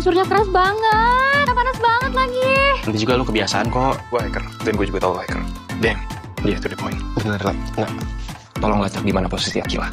Kasurnya keras banget, panas banget lagi. Nanti juga lu kebiasaan kok. Gue hacker, dan gue juga tahu lo hacker. Damn, dia to the point. Bener lah, nggak. Tolong lacak gimana posisi Akila.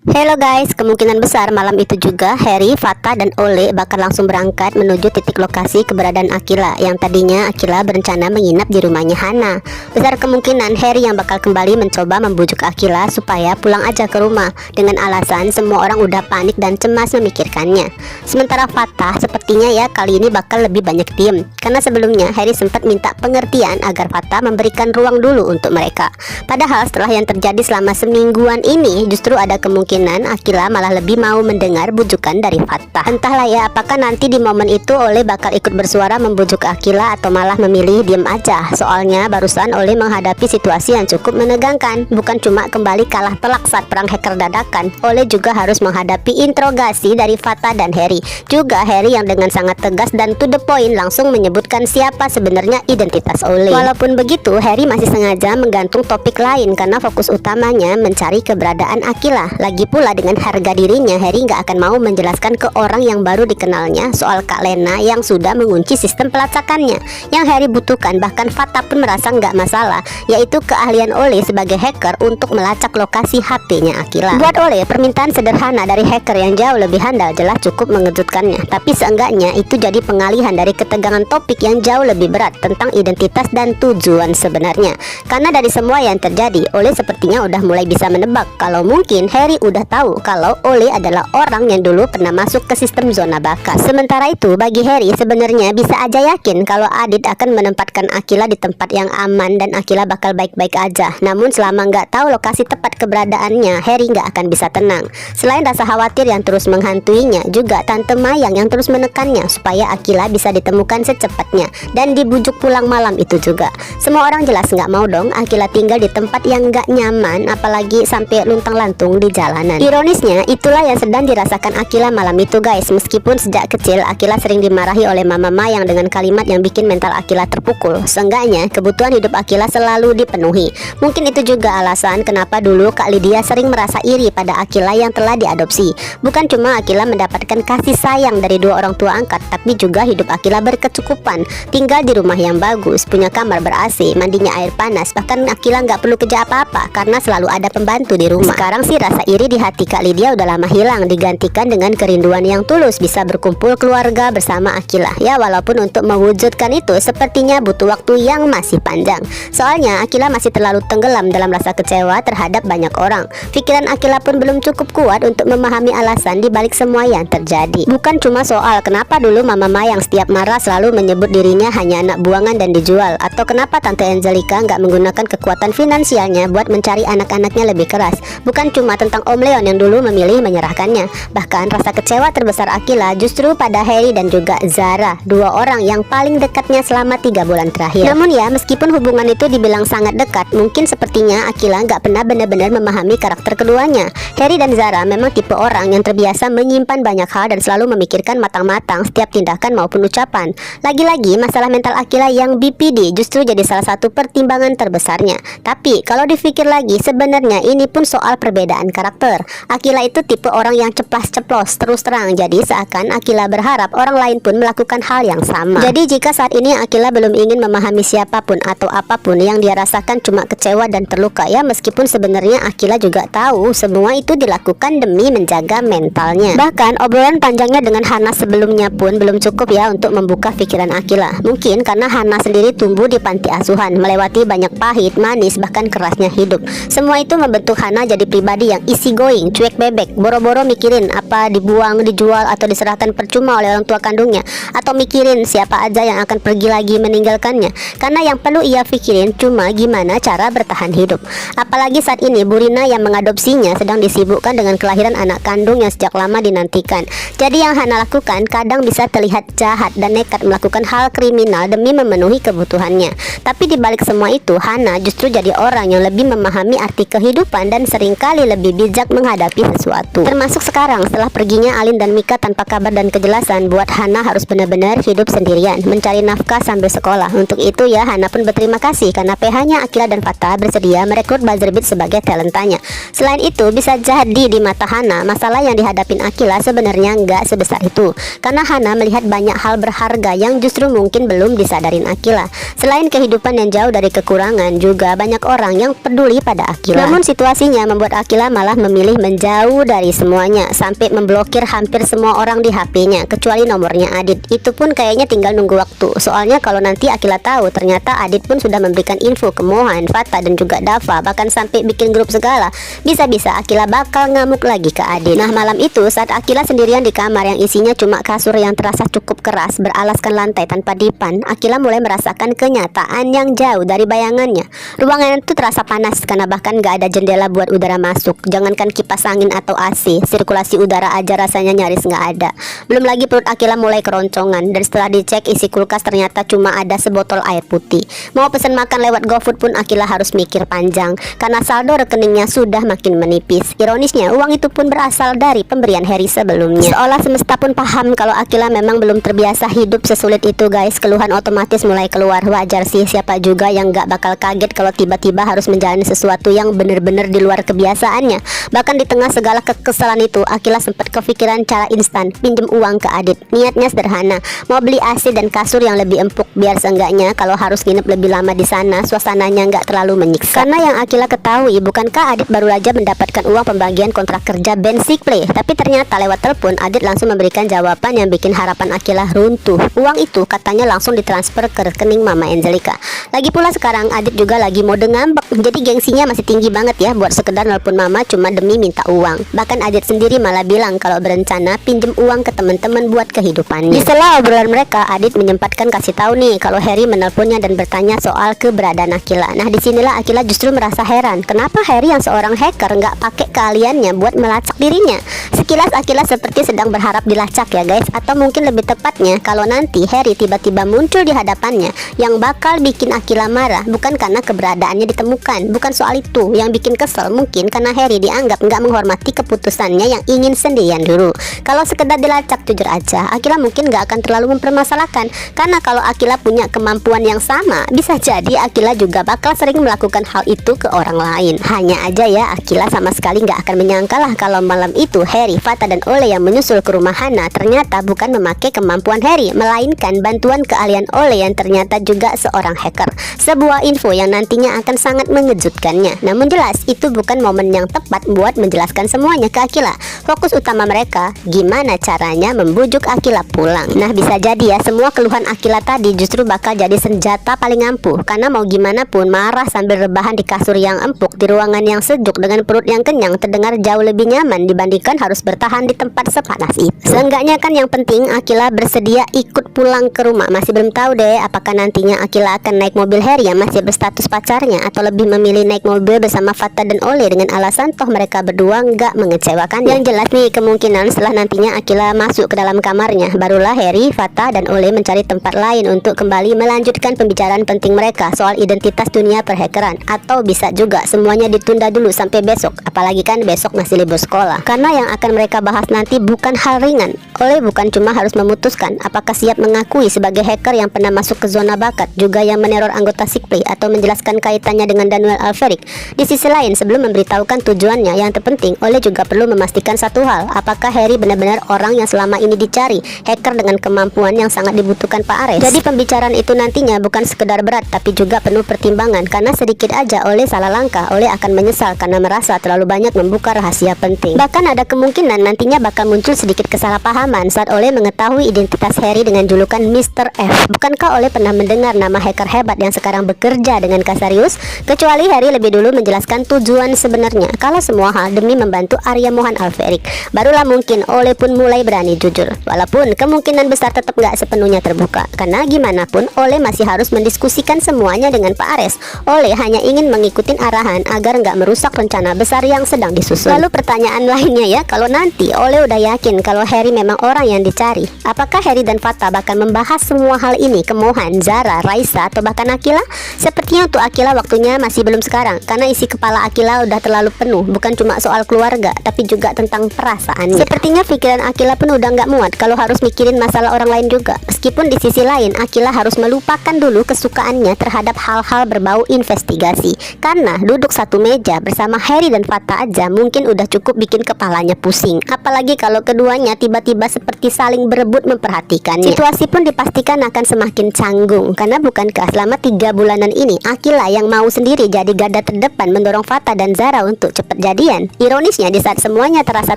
Hello guys, kemungkinan besar malam itu juga Harry, Fatah, dan Ole bakal langsung berangkat menuju titik lokasi keberadaan Akila. Yang tadinya Akila berencana menginap di rumahnya Hana. Besar kemungkinan Harry yang bakal kembali mencoba membujuk Akila supaya pulang aja ke rumah, dengan alasan semua orang udah panik dan cemas memikirkannya. Sementara Fatah sepertinya ya kali ini bakal lebih banyak diem, karena sebelumnya Harry sempat minta pengertian agar Fatah memberikan ruang dulu untuk mereka. Padahal setelah yang terjadi selama semingguan ini, justru ada kemungkinan Akila malah lebih mau mendengar bujukan dari Fatah. Entahlah ya, apakah nanti di momen itu Ole bakal ikut bersuara membujuk Akila atau malah memilih diem aja. Soalnya barusan Ole menghadapi situasi yang cukup menegangkan. Bukan cuma kembali kalah telak saat perang hacker dadakan, Ole juga harus menghadapi interogasi dari Fatah dan Harry. Juga Harry yang dengan sangat tegas dan to the point langsung menyebutkan siapa sebenarnya identitas Ole. Walaupun begitu, Harry masih sengaja menggantung topik lain karena fokus utamanya mencari keberadaan Akila. Lagi pula dengan harga dirinya, Harry nggak akan mau menjelaskan ke orang yang baru dikenalnya soal Kak Lena yang sudah mengunci sistem pelacakannya. Yang Harry butuhkan, bahkan Fatah pun merasa nggak masalah, yaitu keahlian Ole sebagai hacker untuk melacak lokasi HP-nya Akila. Buat Ole, permintaan sederhana dari hacker yang jauh lebih handal jelas cukup mengejutkannya. Tapi seenggaknya itu jadi pengalihan dari ketegangan topik yang jauh lebih berat tentang identitas dan tujuan sebenarnya. Karena dari semua yang terjadi, Ole sepertinya udah mulai bisa menebak kalau mungkin Harry udah tahu kalau Ole adalah orang yang dulu pernah masuk ke sistem zona bakas. Sementara itu bagi Harry sebenarnya bisa aja yakin kalau Adit akan menempatkan Akila di tempat yang aman dan Akila bakal baik-baik aja. Namun selama nggak tahu lokasi tepat keberadaannya, Harry nggak akan bisa tenang. Selain rasa khawatir yang terus menghantuinya, juga Tante Mayang yang terus menekannya supaya Akila bisa ditemukan secepatnya dan dibujuk pulang malam itu juga. Semua orang jelas nggak mau dong Akila tinggal di tempat yang nggak nyaman, apalagi sampai luntang-lantung di jalanan. Ironisnya, itulah yang sedang dirasakan Akila malam itu guys. Meskipun sejak kecil Akila sering dimarahi oleh Mama Mayang dengan kalimat yang bikin mental Akila terpukul, seenggaknya kebutuhan hidup Akila selalu dipenuhi. Mungkin itu juga alasan kenapa dulu Kak Lydia sering merasa iri pada Akila yang telah diadopsi. Bukan cuma Akila mendapatkan kasih sayang dari dua orang tua angkat, tapi juga hidup Akila berkecukupan, tinggal di rumah yang bagus, punya kamar ber-AC, mandinya air panas, bahkan Akila nggak perlu kerja apa-apa karena selalu ada pembantu di rumah. Sekarang sih rasa iri di hati Kak Lydia udah lama hilang, digantikan dengan kerinduan yang tulus bisa berkumpul keluarga bersama Akila. Ya walaupun untuk mewujudkan itu sepertinya butuh waktu yang masih panjang. Soalnya Akila masih terlalu tenggelam dalam rasa kecewa terhadap banyak orang. Pikiran Akila pun belum cukup kuat untuk memahami alasan di balik semua yang terjadi. Bukan cuma soal kenapa dulu Mama Mayang setiap marah selalu menyebut dirinya hanya anak buangan dan dijual, atau kenapa Tante Angelica nggak menggunakan kekuatan finansialnya buat mencari anak-anaknya lebih keras. Bukan cuma tentang Om Leon yang dulu memilih menyerahkannya. Bahkan rasa kecewa terbesar Akila justru pada Harry dan juga Zara, dua orang yang paling dekatnya selama 3 bulan terakhir. Namun ya, meskipun hubungan itu dibilang sangat dekat, mungkin sepertinya Akila nggak pernah benar-benar memahami karakter keduanya. Harry dan Zara memang tipe orang yang terbiasa menyimpan banyak hal dan selalu memikirkan matang-matang setiap tindakan maupun ucapan. Lagi-lagi masalah mental Akila yang BPD justru jadi salah satu pertimbangan terbesarnya. Tapi kalau dipikir lagi, sebenarnya ini pun soal perbedaan karakter. Akila itu tipe orang yang ceplas-ceplos terus terang, jadi seakan Akila berharap orang lain pun melakukan hal yang sama. Jadi jika saat ini Akila belum ingin memahami siapapun atau apapun, yang dia rasakan cuma kecewa dan terluka ya, meskipun sebenarnya Akila juga tahu semua itu dilakukan demi menjaga mentalnya. Bahkan obrolan panjangnya dengan Hana sebelumnya pun belum cukup ya untuk membuka pikiran Akila. Mungkin karena Hana sendiri tumbuh di panti asuhan, melewati banyak pahit, manis, bahkan kerasnya hidup. Semua itu membentuk Hana jadi pribadi yang easy going, cuek bebek, boro-boro mikirin apa dibuang, dijual, atau diserahkan percuma oleh orang tua kandungnya, atau mikirin siapa aja yang akan pergi lagi meninggalkannya. Karena yang perlu ia pikirin cuma gimana cara bertahan hidup. Apalagi saat ini Burina yang mengadopsinya sedang disibukkan dengan kelahiran anak kandung yang sejak lama dinantikan. Jadi yang Hana lakukan kadang bisa terlihat jahat dan nekat melakukan hal kriminal demi memenuhi kebutuhannya. Tapi di balik semua itu, Hana justru jadi orang yang lebih memahami arti kehidupan dan seringkali lebih bijak menghadapi sesuatu. Termasuk sekarang setelah perginya Alin dan Mika tanpa kabar dan kejelasan, buat Hana harus benar-benar hidup sendirian, mencari nafkah sambil sekolah. Untuk itu ya Hana pun berterima kasih karena PH-nya Akila dan Fatah bersedia merekrut Buzzerbeat sebagai talentanya. Selain itu bisa jadi di mata Hana, masalah yang dihadapin Akila sebenarnya nggak sebesar itu, karena Hana melihat banyak hal berharga yang justru mungkin belum disadarin Akila. Selain kehidupan yang jauh dari kekurangan, juga banyak orang yang peduli pada Akila. Namun situasinya membuat Akila malah memilih menjauh dari semuanya, sampai memblokir hampir semua orang di HP-nya kecuali nomornya Adit. Itu pun kayaknya tinggal nunggu waktu. Soalnya kalau nanti Akila tahu ternyata Adit pun sudah memberikan info ke Mohan, Fatah dan juga Dava, bahkan sampai bikin grup segala, bisa-bisa Akila bakal ngamuk lagi ke Adit. Nah malam itu saat Akila sendirian di kamar yang isinya cuma kasur yang terasa cukup keras beralaskan lantai tanpa dipan, Akila mulai merasakan kenyataan yang jauh dari bayangannya. Ruangan itu terasa panas karena bahkan gak ada jendela buat udara masuk. Jangankan kipas angin atau AC, sirkulasi udara aja rasanya nyaris gak ada. Belum lagi perut Akila mulai keroncongan, dan setelah dicek isi kulkas ternyata cuma ada sebotol air putih. Mau pesan makan lewat GoFood pun Akila harus mikir panjang karena saldo rekeningnya sudah makin menipis. Ironisnya uang itu pun berasal dari pemberian Harry sebelumnya. Seolah semesta pun paham kalau Akila memang belum terbiasa hidup sesulit itu guys. Keluhan otomatis mulai keluar. Wajar sih, siapa juga yang gak bakal kaget kalau tiba-tiba harus menjalani sesuatu yang bener-bener di luar kebiasaannya. Bahkan di tengah segala kekesalan itu, Akila sempat kepikiran cara instan, pinjem uang ke Adit. Niatnya sederhana, mau beli AC dan kasur yang lebih empuk, biar seenggaknya kalau harus nginep lebih lama di sana, suasananya nggak terlalu menyiksa. Karena yang Akila ketahui, bukankah Adit baru aja mendapatkan uang pembagian kontrak kerja band Sickplay? Tapi ternyata lewat telepon, Adit langsung memberikan jawaban yang bikin harapan Akila runtuh. Uang itu katanya langsung ditransfer ke rekening Mama Angelica. Lagi pula sekarang Adit juga lagi mode ngambek, jadi gengsinya masih tinggi banget ya buat sekedar nelpon Mama cuma demi minta uang. Bahkan Adit sendiri malah bilang kalau berencana pinjem uang ke teman-teman buat kehidupannya. Di sela obrolan mereka, Adit menyempatkan kasih tahu nih kalau Harry menelponnya dan bertanya soal keberadaan Akila. Nah disinilah Akila justru merasa heran, kenapa Harry yang seorang hacker nggak pakai keahliannya buat melacak dirinya. Sekilas Akila seperti sedang berharap dilacak ya guys, atau mungkin lebih tepatnya kalau nanti Harry tiba-tiba muncul di hadapannya. Yang bakal bikin Akila marah bukan karena keberadaannya ditemukan, bukan soal itu. Yang bikin kesel mungkin karena Harry dianggap nggak menghormati keputusannya yang ingin sendirian dulu. Kalau sekedar dilacak, jujur aja Akila mungkin nggak akan terlalu mempermasalahkan, karena kalau Akila punya kemampuan yang sama, bisa jadi Akila juga bakal sering melakukan hal itu ke orang lain. Hanya aja ya Akila sama sekali nggak akan menyangka lah kalau malam itu Harry, Fatah dan Ole yang menyusul ke rumah Hana ternyata bukan memakai kemampuan Harry, melainkan bantuan keahlian Ole yang ternyata juga seorang hacker. Sebuah info yang nantinya akan sangat mengejutkannya. Namun jelas itu bukan momen yang tepat buat menjelaskan semuanya ke Akila. Fokus utama mereka gimana caranya membujuk Akila pulang. Nah bisa jadi ya semua keluhan Akila tadi justru bakal jadi senjata paling ampuh, karena mau gimana pun marah sambil rebahan di kasur yang empuk di ruangan yang sejuk dengan perut yang kenyang terdengar jauh lebih nyaman dibandingkan harus bertahan di tempat sepanas itu. Seenggaknya kan yang penting Akila bersedia ikut pulang ke rumah. Masih belum tahu deh apakah nantinya Akila akan naik mobil Harry yang masih berstatus pacarnya, atau lebih memilih naik mobil bersama Fatah dan Ole dengan alasan toh mereka berdua nggak mengecewakan. Yang jelas nih kemungkinan setelah nantinya Akila masuk ke dalam kamarnya, barulah Harry, Fatah dan Ole mencari tempat lain untuk kembali melanjutkan pembicaraan penting mereka soal identitas dunia perhackeran. Atau bisa juga semuanya ditunda dulu sampai besok, apalagi kan besok masih libur sekolah. Karena yang akan mereka bahas nanti bukan hal ringan. Ole bukan cuma harus memutuskan apakah siap mengakui sebagai hacker yang pernah masuk ke zona bakat, juga yang meneror anggota Sickplay, atau menjelaskan kaitannya dengan Daniel Alferic. Di sisi lain, sebelum memberitahukan tujuannya, yang terpenting Ole juga perlu memastikan satu hal, apakah Harry benar-benar orang yang selama ini dicari, hacker dengan kemampuan yang sangat dibutuhkan Pak Ares. Jadi pembicaraan itu nantinya bukan sekedar berat, tapi juga penuh pertimbangan, karena sedikit aja Ole salah langkah, Ole akan menyesal karena merasa terlalu banyak membuka rahasia penting. Bahkan ada kemungkinan nantinya bakal muncul sedikit kesalahpahaman saat Ole mengetahui identitas Harry dengan julukan Mr. F. Bukankah Ole pernah mendengar nama hacker hebat yang sekarang bekerja dengan Casarius? Kecuali Harry lebih dulu menjelaskan tujuan sebenarnya, kalau semua hal demi membantu Arya Mohan Alferi. Erik. Barulah mungkin Ole pun mulai berani jujur. Walaupun kemungkinan besar tetap gak sepenuhnya terbuka, karena gimana pun Ole masih harus mendiskusikan semuanya dengan Pak Ares. Ole hanya ingin mengikuti arahan agar nggak merusak rencana besar yang sedang disusun. Lalu pertanyaan lainnya ya, kalau nanti Ole udah yakin kalau Harry memang orang yang dicari, apakah Harry dan Fata bakal membahas semua hal ini ke Mohan, Zara, Raisa, atau bahkan Akila? Sepertinya untuk Akila waktunya masih belum sekarang, karena isi kepala Akila udah terlalu penuh, bukan cuma soal keluarga, tapi juga tentang perasaannya. Sepertinya pikiran Akila pun udah nggak muat kalau harus mikirin masalah orang lain juga. Meskipun di sisi lain Akila harus melupakan dulu kesukaannya terhadap hal-hal berbau investigasi, karena duduk satu meja bersama Harry dan Fata aja mungkin udah cukup bikin kepalanya pusing. Apalagi kalau keduanya tiba-tiba seperti saling berebut memperhatikannya. Situasi pun dipastikan akan semakin canggung, karena bukankah selama 3 bulanan ini Akila yang mau sendiri jadi garda terdepan mendorong Fata dan Zara untuk cepat jadian. Ironisnya di saat semuanya terasa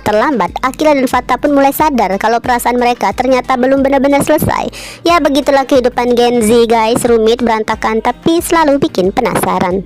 terlambat, Akila dan Fata pun mulai sadar kalau perasaan mereka ternyata belum benar-benar selesai. Ya begitulah kehidupan Gen Z guys, rumit, berantakan, tapi selalu bikin penasaran.